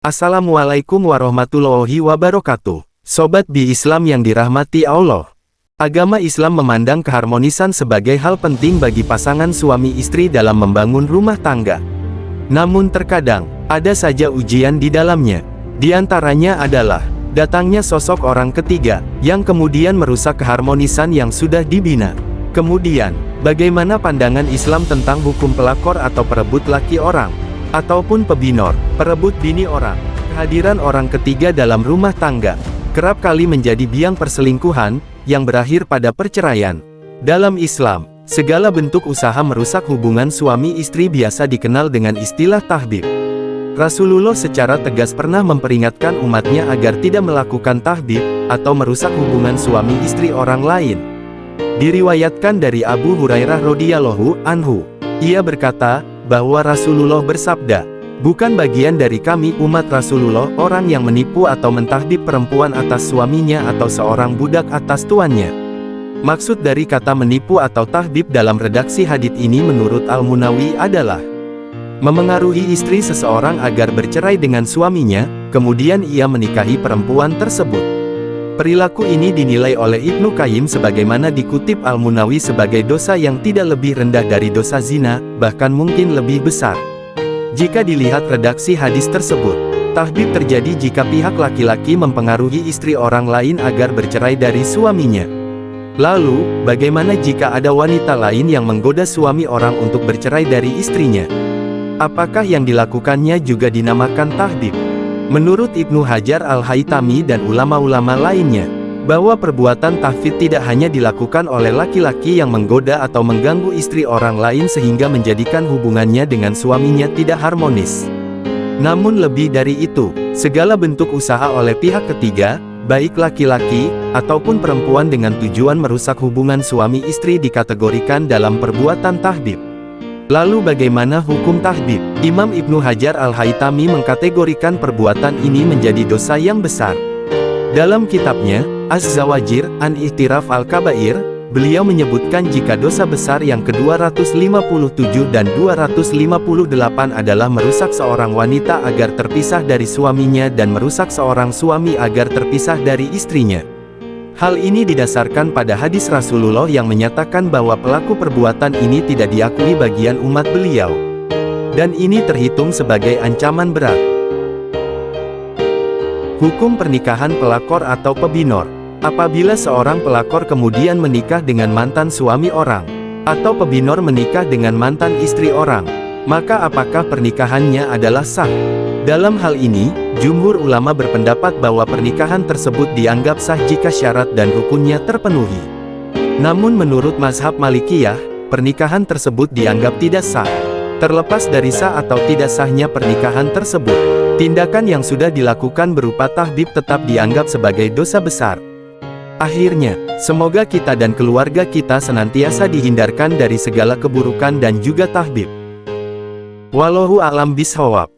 Assalamualaikum warahmatullahi wabarakatuh. Sobat Bi Islam yang dirahmati Allah. Agama Islam memandang keharmonisan sebagai hal penting bagi pasangan suami istri dalam membangun rumah tangga. Namun terkadang, ada saja ujian di dalamnya. Di antaranya adalah datangnya sosok orang ketiga, yang kemudian merusak keharmonisan yang sudah dibina. Kemudian, bagaimana pandangan Islam tentang hukum pelakor atau perebut laki orang? Ataupun pebinor, perebut bini orang. Kehadiran orang ketiga dalam rumah tangga kerap kali menjadi biang perselingkuhan yang berakhir pada perceraian. Dalam Islam, segala bentuk usaha merusak hubungan suami istri biasa dikenal dengan istilah tahdib. Rasulullah secara tegas pernah memperingatkan umatnya agar tidak melakukan tahdib atau merusak hubungan suami istri orang lain. Diriwayatkan dari Abu Hurairah radhiyallahu anhu, ia berkata bahwa Rasulullah bersabda, "Bukan bagian dari kami umat Rasulullah orang yang menipu atau mentahdib perempuan atas suaminya atau seorang budak atas tuannya." Maksud dari kata menipu atau tahdib dalam redaksi hadits ini menurut Al-Munawi adalah memengaruhi istri seseorang agar bercerai dengan suaminya, kemudian ia menikahi perempuan tersebut. Perilaku ini dinilai oleh Ibnu Qayyim sebagaimana dikutip Al-Munawi sebagai dosa yang tidak lebih rendah dari dosa zina, bahkan mungkin lebih besar. Jika dilihat redaksi hadis tersebut, tahdib terjadi jika pihak laki-laki mempengaruhi istri orang lain agar bercerai dari suaminya. Lalu, bagaimana jika ada wanita lain yang menggoda suami orang untuk bercerai dari istrinya? Apakah yang dilakukannya juga dinamakan tahdib? Menurut Ibnu Hajar Al-Haytami dan ulama-ulama lainnya, bahwa perbuatan tahdib tidak hanya dilakukan oleh laki-laki yang menggoda atau mengganggu istri orang lain sehingga menjadikan hubungannya dengan suaminya tidak harmonis. Namun lebih dari itu, segala bentuk usaha oleh pihak ketiga, baik laki-laki ataupun perempuan dengan tujuan merusak hubungan suami istri dikategorikan dalam perbuatan tahdib. Lalu bagaimana hukum tahdib? Imam Ibnu Hajar Al-Haytami mengkategorikan perbuatan ini menjadi dosa yang besar. Dalam kitabnya, Az-Zawajir, An-Ihtiraf Al-Kabair, beliau menyebutkan jika dosa besar yang ke-257 dan 258 adalah merusak seorang wanita agar terpisah dari suaminya dan merusak seorang suami agar terpisah dari istrinya. Hal ini didasarkan pada hadis Rasulullah yang menyatakan bahwa pelaku perbuatan ini tidak diakui bagian umat beliau. Dan ini terhitung sebagai ancaman berat. Hukum pernikahan pelakor atau pebinor. Apabila seorang pelakor kemudian menikah dengan mantan suami orang, atau pebinor menikah dengan mantan istri orang, maka apakah pernikahannya adalah sah? Dalam hal ini, jumhur ulama berpendapat bahwa pernikahan tersebut dianggap sah jika syarat dan rukunnya terpenuhi. Namun menurut mazhab Malikiyah, pernikahan tersebut dianggap tidak sah. Terlepas dari sah atau tidak sahnya pernikahan tersebut, tindakan yang sudah dilakukan berupa tahdib tetap dianggap sebagai dosa besar. Akhirnya, semoga kita dan keluarga kita senantiasa dihindarkan dari segala keburukan dan juga tahdib. Wallahu a'lam bishawab.